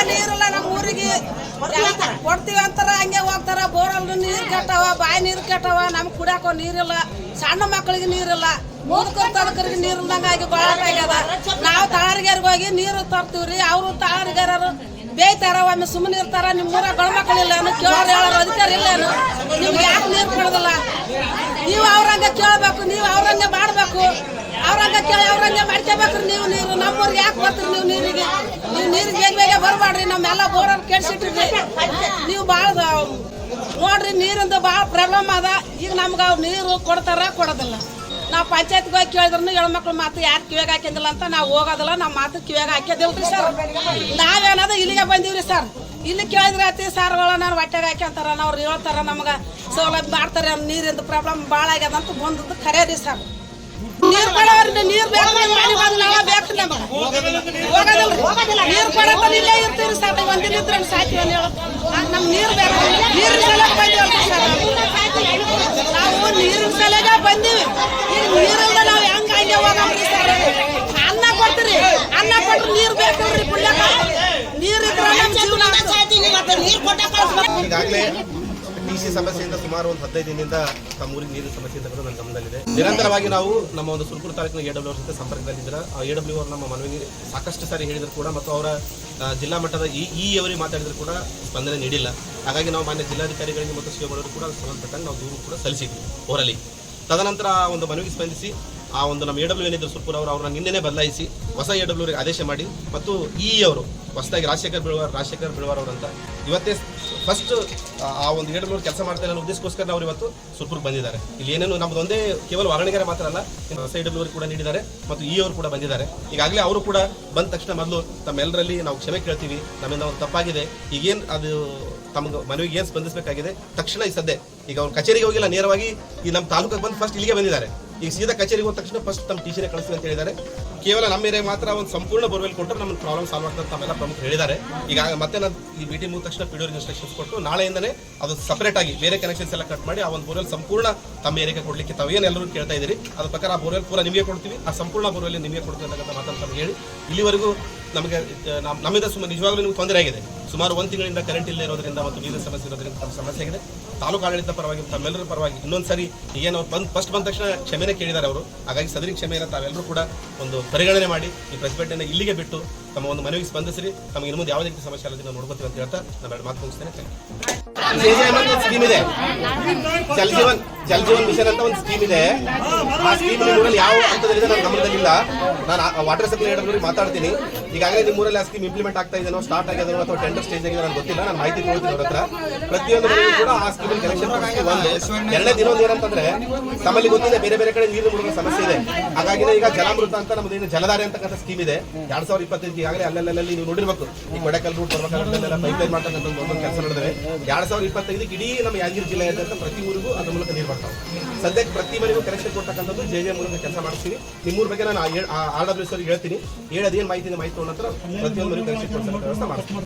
ನೀರಿಲ್ಲ ನಮ್ಮ ಊರಿಗೆ ಕೊಡ್ತೀವಿ ಅಂತಾರ ಹಂಗೆ ಹೋಗ್ತಾರ. ಬೋರಲ್ಲಿ ನೀರು ಕೆಟ್ಟವ, ಬಾಯಿ ನೀರು ಕೆಟ್ಟವ, ನಮ್ಗೆ ಕುಡಿಯಾಕೋ ನೀರಿಲ್ಲ, ಸಣ್ಣ ಮಕ್ಕಳಿಗೆ ನೀರಿಲ್ಲ, ಮುದುಕರು ತಡಕರಿಗೆ ನೀರಿಲ್ದಂಗಾಗಿ ಬಾಳ ಆಗ್ಯದ. ನಾವು ತಾಳರಿಗಾರಿಗೆ ಹೋಗಿ ನೀರು ತರ್ತೀವ್ರಿ, ಅವರು ತಾಳರಿಗಾರರು ಬೇಯ್ತಾರ, ಒಮ್ಮೆ ಸುಮ್ಮನೆ ಇರ್ತಾರ. ನಿಮ್ಮ ಊರಾಗ ಗಂಡು ಮಕ್ಕಳಿಲ್ಲ ಕೇಳೋರು ಹೇಳೋರು ಅಧಿಕಾರ ಇಲ್ಲೇನು? ನಿಮ್ಗೆ ಯಾಕೆ ನೀರು ಕೊಡೋದಿಲ್ಲ? ನೀವು ಅವ್ರಂಗೆ ಕೇಳಬೇಕು, ನೀವು ಅವ್ರಂಗೆ ಮಾಡಬೇಕು, ಅವ್ರಂಗೆ ಕೇಳಿ ಅವ್ರಂಗೆ ಮಾಡ್ಕೋಬೇಕ್ರಿ. ನೀವು ನೀರು ನಮ್ಮೂರಿಗೆ ಯಾಕೆ ಬರ್ತೀರಿ? ನೀವು ನೀರಿಗೆ ಬೇಗ ಬೇಗ ಬರಬೇಡ್ರಿ. ನಮ್ಮೆಲ್ಲ ಬೋರರ್ ಕೆಡ್ಸಿಟ್ರಿ. ನೀವು ಭಾಳ ನೋಡ್ರಿ, ನೀರಿಂದ ಭಾಳ ಪ್ರಾಬ್ಲಮ್ ಅದ. ಈಗ ನಮ್ಗೆ ಅವ್ರು ನೀರು ಕೊಡ್ತಾರ, ಕೊಡೋದಿಲ್ಲ. ನಾವು ಪಂಚಾಯತ್ಗೆ ಹೋಗಿ ಕೇಳಿದ್ರು ಹೆಣ್ಮಕ್ಳು ಮಾತು ಯಾರು ಕಿವಿಯಾಗ ಹಾಕಿದಿಲ್ಲ ಅಂತ ನಾವು ಹೋಗೋದಿಲ್ಲ. ನಮ್ಮ ಮಾತು ಕಿವಿಯಾಗ ಹಾಕ್ಯದಿಲ್ರಿ ಸರ್. ನಾವೇನದ ಇಲ್ಲಿಗೆ ಬಂದೀವ್ರಿ ಸರ್. ಇಲ್ಲಿ ಕೇಳಿದ್ರೆ ಅತಿ ಸಾರ್ಗಳ ನಾನು ಹೊಟ್ಟೆಗೆ ಹಾಕ್ಯಂತಾರ, ನಾವು ಹೇಳ್ತಾರ, ನಮ್ಗೆ ಸೌಲಭ್ಯ ಮಾಡ್ತಾರೆ. ನೀರಿಂದ ಪ್ರಾಬ್ಲಮ್ ಭಾಳ ಆಗ್ಯದ ಅಂತ ಬಂದದ್ದು ಖರೆ ರೀ ಸರ್. ನೀರು ಕೊಡೋರಿ, ನೀರು ಬೇಕು, ನಾಳೆ ಬೇಕು ನಮಗೆ. ಹೋಗೋದಿಲ್ಲ, ನೀರು ಕೊಡೋದು ಇಲ್ಲೇ ಇರ್ತೀವಿ ಸರ್. ಒಂದಿನ ಇದ್ರೆ ಸಾಯ್ತೀವಿ ಹೇಳೋದು. ನಮ್ಗೆ ನೀರು ಬೇಕು, ನೀರಿನ ಸಲಕ್ಕೆ ಬಂದೀವಲ್ರಿ ಸರ್. ನಾವು ನೀರಿನ ಸಲಗ ಬಂದೀವಿ. ಈಗ ನೀರಿಂದ ನಾವು ಹೆಂಗೆ ಹಂಗೆ ಹೋಗಮ್ರಿ ಸರ್? ಅನ್ನ ಕೊಡ್ತೀರಿ, ಅನ್ನ ಕೊಟ್ಟರೆ ನೀರು ಬೇಕಲ್ರಿ ಕುಡ್ಯಾಕ. ನೀರಿದ್ರೆ ನಮ್ಮ ಜೀವನ. ಈಗಾಗಲೇ ಟಿಸಿ ಸಮಸ್ಯೆಯಿಂದ ಸುಮಾರು ಒಂದು 15 ದಿನದಿಂದ ನಮ್ಮ ಊರಿಗೆ ನೀರಿನ ಸಮಸ್ಯೆ ಅಂತ ನನ್ನ ಗಮನದಲ್ಲಿದೆ. ನಿರಂತರವಾಗಿ ನಾವು ನಮ್ಮ ಒಂದು ಸುರಪುರ ತಾಲೂಕಿನ AWR ಜೊತೆ ಸಂಪರ್ಕದಲ್ಲಿದ್ದಾರೆ. ಆ AWR ನಮ್ಮ ಮನವಿಗೆ ಸಾಕಷ್ಟು ಸಾರಿ ಹೇಳಿದ್ರು ಕೂಡ, ಮತ್ತು ಅವರ ಜಿಲ್ಲಾ ಮಟ್ಟದ ಅವರಿಗೆ ಮಾತಾಡಿದ್ರು ಕೂಡ ಸ್ಪಂದನೆ ನೀಡಿಲ್ಲ. ಹಾಗಾಗಿ ನಾವು ಮಾನ್ಯ ಜಿಲ್ಲಾಧಿಕಾರಿಗಳಿಗೆ ಮತ್ತು ಸಿಒಗಳಿಗೆ ಕೂಡ ಸಂಬಂಧಪಟ್ಟಂಗೆ ನಾವು ದೂರು ಕೂಡ ಸಲ್ಲಿಸಿದ್ವಿ ಓರಲಿ. ತದನಂತರ ಆ ಒಂದು ಮನವಿಗೆ ಸ್ಪಂದಿಸಿ ಆ ಒಂದು ನಮ್ಮ AW ಏನಿದ್ರು ಸುರಪುರ ಅವ್ರನ್ನ ನಿನ್ನೆನೇ ಬದಲಾಯಿಸಿ ಹೊಸ AWಗೆ ಆದೇಶ ಮಾಡಿ, ಮತ್ತು ಅವರು ಹೊಸದಾಗಿ ರಾಜಶೇಖರ್ ಬಿಳವಾರ್ ಅವರಂತ ಇವತ್ತೇ ಫಸ್ಟ್ ಆ ಒಂದು AW ಕೆಲಸ ಮಾಡ್ತಾರೆ ಅನ್ನೋ ಉದ್ದೇಶಕ್ಕೋಸ್ಕರ ಅವರು ಇವತ್ತು ಸುರಪುರಕ್ಕೆ ಬಂದಿದ್ದಾರೆ. ಇಲ್ಲಿ ಏನೇನು ನಮ್ದು ಒಂದೇ ಕೇವಲ ವಾಗಣಿಗೆರೆ ಮಾತ್ರ ಅಲ್ಲ, ಹೊಸ AW ಕೂಡ ನೀಡಿದ್ದಾರೆ ಮತ್ತು ಅವರು ಕೂಡ ಬಂದಿದ್ದಾರೆ. ಈಗಾಗಲೇ ಅವರು ಕೂಡ ಬಂದ ತಕ್ಷಣ ಮೊದಲು ತಮ್ಮೆಲ್ಲರಲ್ಲಿ ನಾವು ಕ್ಷಮೆ ಕೇಳ್ತೀವಿ, ನಮ್ಮಿಂದ ಒಂದು ತಪ್ಪಾಗಿದೆ, ಈಗೇನು ಅದು ತಮಗೆ ಮನವಿಗೆ ಏನು ಸ್ಪಂದಿಸಬೇಕಾಗಿದೆ ತಕ್ಷಣ ಈ ಸದ್ಯ ಈಗ ಅವ್ರು ಕಚೇರಿಗೆ ಹೋಗಿಲ್ಲ, ನೇರವಾಗಿ ಈ ನಮ್ಮ ತಾಲೂಕಿಗೆ ಬಂದು ಫಸ್ಟ್ ಇಲ್ಲಿಗೆ ಬಂದಿದ್ದಾರೆ. ಈಗ ಸೀದಾ ಕಚೇರಿಗೆ ಹೋದ ತಕ್ಷಣ ಫಸ್ಟ್ ನಮ್ಮ ಟಿಸಿನೇ ಕಳಿಸ್ತೀವಿ ಅಂತ ಹೇಳಿದ್ದಾರೆ. ಕೇವಲ ನಮ್ಮ ಏರಿಯಾಗೆ ಮಾತ್ರ ಒಂದು ಸಂಪೂರ್ಣ ಬೋರ್ವೆಲ್ ಕೊಟ್ಟರೆ ನಮ್ಮ ಪ್ರಾಬ್ಲಮ್ ಸಾಲ್ವ್ ಆಗ್ತದೆ ಅಂತ ತಮ್ಮೆಲ್ಲ ಪ್ರಮುಖರು ಹೇಳಿದ್ದಾರೆ. ಈಗ ಮತ್ತೆ ನಾನು ಈ ಮೀಟಿಂಗ್ ಮುಗಿದ ತಕ್ಷಣ PDO ಇನ್ಸ್ಟ್ರಕ್ಷನ್ಸ್ ಕೊಟ್ಟು ನಾಳೆಯಿಂದನೇ ಅದು ಸಪರೇಟ್ ಆಗಿ ಬೇರೆ ಕನೆಕ್ಷನ್ಸ್ ಎಲ್ಲ ಕಟ್ ಮಾಡಿ ಆ ಒಂದು ಬೋರ್ವೆಲ್ ಸಂಪೂರ್ಣ ತಮ್ಮ ಏರಿಯಾಗೆ ಕೊಡಲಿಕ್ಕೆ ತಾವೇನು ಎಲ್ಲರೂ ಕೇಳ್ತಾ ಇದ್ದೀರಿ ಅದ್ರ ಪ್ರಕಾರ ಆ ಬೋರ್ವೆಲ್ ಪೂರ ನಿಮಗೆ ಕೊಡ್ತೀವಿ, ಆ ಸಂಪೂರ್ಣ ಬೋರ್ವೆಲ್ ನಿಮಗೆ ಕೊಡ್ತೀವಿ ಅಂತ ಮಾತನ್ನು ಹೇಳಿ ಇಲ್ಲಿವರೆಗೂ ನಮಗೆ ನಮ್ಮಿಂದ ನಿಜವಾಗ್ಲೂ ನಿಮ್ಗೆ ತೊಂದರೆ ಆಗಿದೆ. ಸುಮಾರು 1 ತಿಂಗಳಿಂದ ಕರೆಂಟ್ ಇಲ್ಲದೆ ಇರೋದ್ರಿಂದ ಮತ್ತು ನೀರಿನ ಸಮಸ್ಯೆ ಇರೋದ್ರಿಂದ ನಮ್ಮ ಸಮಸ್ಯೆ ಆಗಿದೆ. ತಾಲೂಕು ಆಡಳಿತ ಪರವಾಗಿ ತಮ್ಮೆಲ್ಲರ ಪರವಾಗಿ ಇನ್ನೊಂದ್ಸರಿ ಏನು ಅವ್ರು ಫಸ್ಟ್ ಬಂದ ತಕ್ಷಣ ಕ್ಷಮೆನೇ ಕೇಳಿದ್ದಾರೆ ಅವರು. ಹಾಗಾಗಿ ಸದರಿ ಕ್ಷಮೆಯನ್ನು ತಾವೆಲ್ಲರೂ ಕೂಡ ಒಂದು ಪರಿಗಣನೆ ಮಾಡಿ ಈ ಪ್ರತಿಭಟನೆ ಇಲ್ಲಿಗೆ ಬಿಟ್ಟು ತಮ್ಮ ಒಂದು ಮನವಿಗೆ ಸ್ಪಂದಿಸಿರಿ. ತಮಗೆ ಇನ್ನು ಮುಂದೆ ಯಾವುದೇ ರೀತಿ ಸಮಸ್ಯೆ ಅಲ್ಲದೆ ನಾವು ನೋಡ್ಕೋತೀವಿ ಅಂತ ಹೇಳ್ತಾ ನಾನು 2 ಮಾತು ಮುಗಿಸ್ತೇನೆ. ಸ್ಕೀಮ್ ಇದೆ, ಜಲ್ ಜೀವನ್ ಮಿಷನ್ ಅಂತ ಒಂದು ಸ್ಕೀಮ್ ಇದೆ. ಆ ಸ್ಕೀಮ್ ನಿಮ್ಮೂರಲ್ಲಿ ಯಾವ ಹಂತದಲ್ಲಿದೆ ನನ್ನ ಗಮನದಲ್ಲಿಲ್ಲ. ನಾನು ವಾಟರ್ ಸಪ್ಲೈ AWರಿಗೆ ಮಾತಾಡ್ತೀನಿ. ಈಗಾಗಲೇ ನಿಮ್ಮೂರಲ್ಲಿ ಆ ಸ್ಕೀಮ್ ಇಂಪ್ಲಿಮೆಂಟ್ ಆಗ್ತಾ ಇದೆಯೋ, ಸ್ಟಾರ್ಟ್ ಆಗಿದೆಯೋ ಅಥವಾ ಟೆಂಡರ್ ಸ್ಟೇಜ್ ಆಗಿದೆ ನನಗೆ ಗೊತ್ತಿಲ್ಲ. ನಾನು ಮಾಹಿತಿ ಕೊಡ್ತೀನಿ ಅವ್ರ ಹತ್ರ. ಪ್ರತಿಯೊಂದು ಕೂಡ ಆ ಸ್ಕೀಮಲ್ಲಿ ಕನೆಕ್ಷನ್ ಒಂದು ಎರಡನೇ ದಿನೊಂದು ಏನಂತಂದ್ರೆ ನಮ್ಮಲ್ಲಿ ಗೊತ್ತಿದೆ ಬೇರೆ ಬೇರೆ ಕಡೆ ನೀರು ಮುಳುಗೋ ಸಮಸ್ಯೆ ಇದೆ. ಹಾಗಾಗಿ ಈಗ ಜಲಾಮೃತ ಅಂತ ನಮ್ಮದೇನು ಜಲಧಾರೆ ಅಂತಕ್ಕಂಥ ಸ್ಕೀಮ್ ಇದೆ. 2025 ಈಗಾಗಲೇ ಅಲ್ಲೆಲ್ಲಿ ನೀವು ನೋಡಿರ್ಬೇಕು. ಈ ಕೊಡೆಕಲ್ ರೂಟ್ ಬರ್ಬೇಕಾಗಲ್ಲ ಪೈಪ್ಲೈನ್ ಮಾಡ್ತಕ್ಕಂಥ ಒಂದು ಕೆಲಸ ನಡೆದಿದೆ. 2025 ಇಡೀ ನಮ್ಮ ಯಾದಗಿರಿ ಜಿಲ್ಲೆಯಾದ್ಯಂತ ಪ್ರತಿ ಊರಿಗೂ ಅದ್ರ ಮೂಲಕ ನೀರು ಬರ್ತಾವೆ. ಸದ್ಯಕ್ಕೆ ಪ್ರತಿ ಮನೆಗೂ ಕನೆಕ್ಷನ್ ಕೊಡ್ತಕ್ಕಂಥದ್ದು JJ ಮೂಲಕ ಕೆಲಸ ಮಾಡಿಸ್ತೀವಿ. ನಿಮ್ಮೂರ ಬಗ್ಗೆ ನಾನು RWS ಅವ್ರಿಗೆ ಹೇಳ್ತೀನಿ, ಹೇಳೋದೇನು ಮಾಹಿತಿ ತೊಗೊಂಡ ನಂತರ ಪ್ರತಿಯೊಂದು ಮನೆಗೂ ಕನೆಕ್ಷನ್ ಕೊಡ್ತಕ್ಕಂಥ ವ್ಯವಸ್ಥೆ ಮಾಡ್ತೀನಿ.